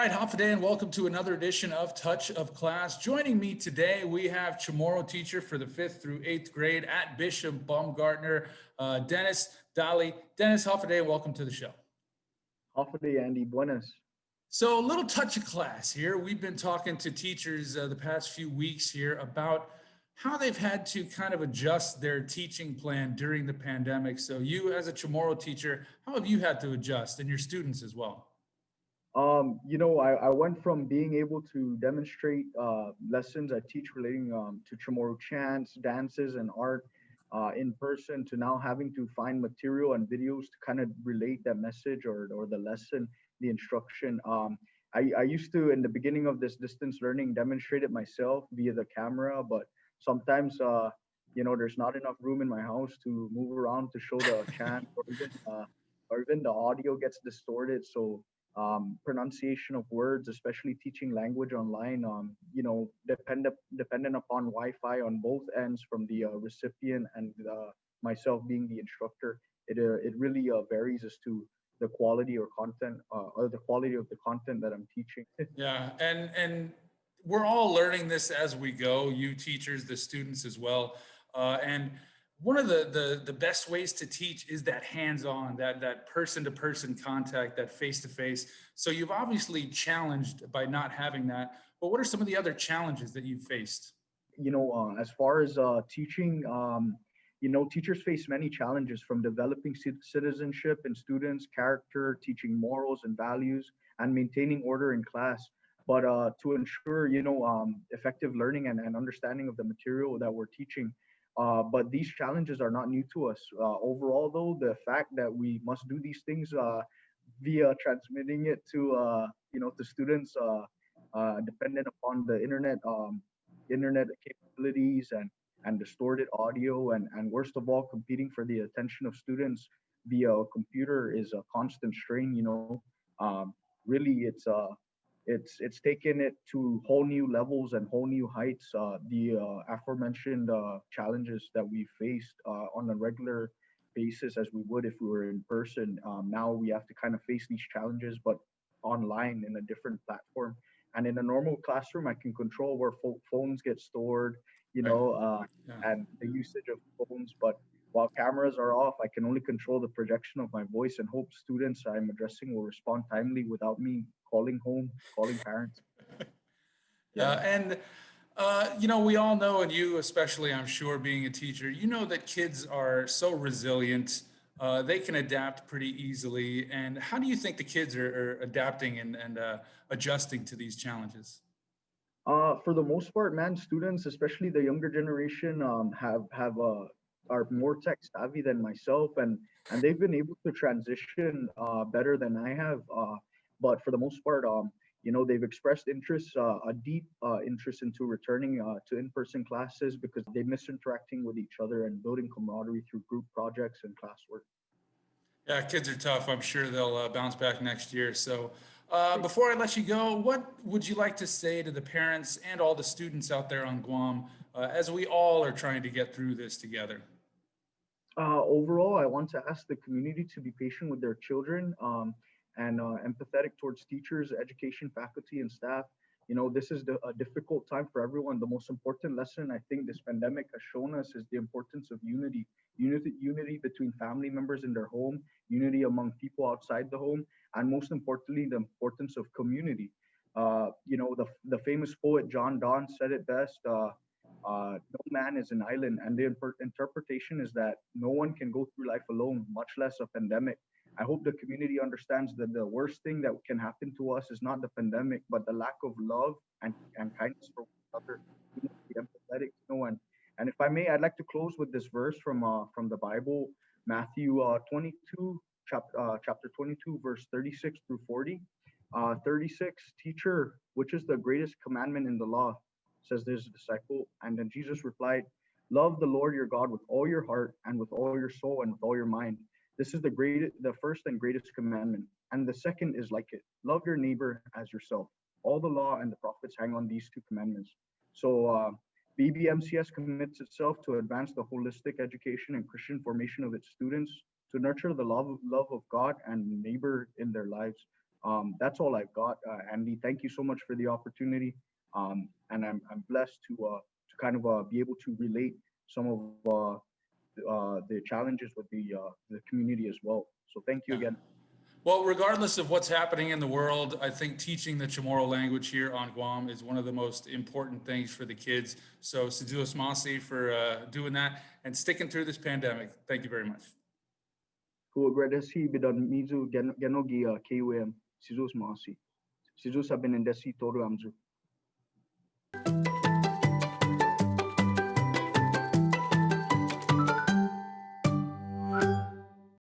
All right, Hoffaday, and welcome to another edition of Touch of Class. Joining me today, we have CHamoru teacher for the 5th through 8th grade at Bishop Baumgartner, Dennis Dali. Dennis, Hoffaday, welcome to the show. Hoffaday, Andy. Buenas. So a little touch of class here. We've been talking to teachers the past few weeks here about how they've had to kind of adjust their teaching plan during the pandemic. So you as a CHamoru teacher, how have you had to adjust, and your students as well? I went from being able to demonstrate lessons I teach relating to Chamorro chants, dances, and art in person to now having to find material and videos to kind of relate that message or the lesson, the instruction. I used to, in the beginning of this distance learning, demonstrate it myself via the camera, but sometimes, there's not enough room in my house to move around to show the chant, or even the audio gets distorted. So pronunciation of words, especially teaching language online, dependent upon Wi-Fi on both ends from the recipient and myself being the instructor. It really varies as to the quality or content or the quality of the content that I'm teaching. Yeah, and we're all learning this as we go. You teachers, the students as well, and one of the best ways to teach is that hands-on, that person-to-person contact, that face-to-face. So you've obviously challenged by not having that, but what are some of the other challenges that you've faced? As far as teaching, teachers face many challenges from developing citizenship in students, character, teaching morals and values, and maintaining order in class. But to ensure, effective learning and understanding of the material that we're teaching, but these challenges are not new to us. Overall, though, the fact that we must do these things via transmitting it to students, dependent upon the internet capabilities and distorted audio, and worst of all, competing for the attention of students via a computer is a constant strain. Really, it's taken it to whole new levels and whole new heights. The aforementioned challenges that we faced on a regular basis, as we would if we were in person. Now we have to kind of face these challenges, but online in a different platform. And in a normal classroom, I can control where phones get stored, Right. Yeah. and the usage of phones. But while cameras are off, I can only control the projection of my voice and hope students I'm addressing will respond timely without me calling home, calling parents. Yeah, and we all know, and you especially, I'm sure, being a teacher, you know that kids are so resilient. They can adapt pretty easily. And how do you think the kids are adapting and adjusting to these challenges? For the most part, man, students, especially the younger generation, have are more tech savvy than myself, and they've been able to transition better than I have. But for the most part, they've expressed interest, a deep interest into returning to in-person classes because they miss interacting with each other and building camaraderie through group projects and classwork. Yeah, kids are tough. I'm sure they'll bounce back next year. So before I let you go, what would you like to say to the parents and all the students out there on Guam as we all are trying to get through this together? Overall, I want to ask the community to be patient with their children, and empathetic towards teachers, education, faculty, and staff. This is a difficult time for everyone. The most important lesson I think this pandemic has shown us is the importance of unity between family members in their home, unity among people outside the home, and most importantly, the importance of community. The famous poet John Donne said it best. No man is an island, and the interpretation is that no one can go through life alone, much less a pandemic. I hope the community understands that the worst thing that can happen to us is not the pandemic, but the lack of love and kindness for one another. We need to be empathetic, and if I may, I'd like to close with this verse from the Bible, Matthew 22, chapter 22, verse 36 through 40. 36, teacher, which is the greatest commandment in the law? Says this disciple. And then Jesus replied, love the Lord your God with all your heart and with all your soul and with all your mind. This is the first and greatest commandment. And the second is like it. Love your neighbor as yourself. All the law and the prophets hang on these two commandments. So BBMCS commits itself to advance the holistic education and Christian formation of its students, to nurture the love of God and neighbor in their lives. That's all I've got. Andy, thank you so much for the opportunity. And I'm blessed to kind of be able to relate some of the challenges with the community as well. So thank you Yeah. again. Well, regardless of what's happening in the world, I think teaching the Chamorro language here on Guam is one of the most important things for the kids. So, Siduos Masi for doing that and sticking through this pandemic. Thank you very much. Kuwagredesi bidan mizu genogi KUM Sizus Masi. Sizus Abin Indesi Toru Amzu.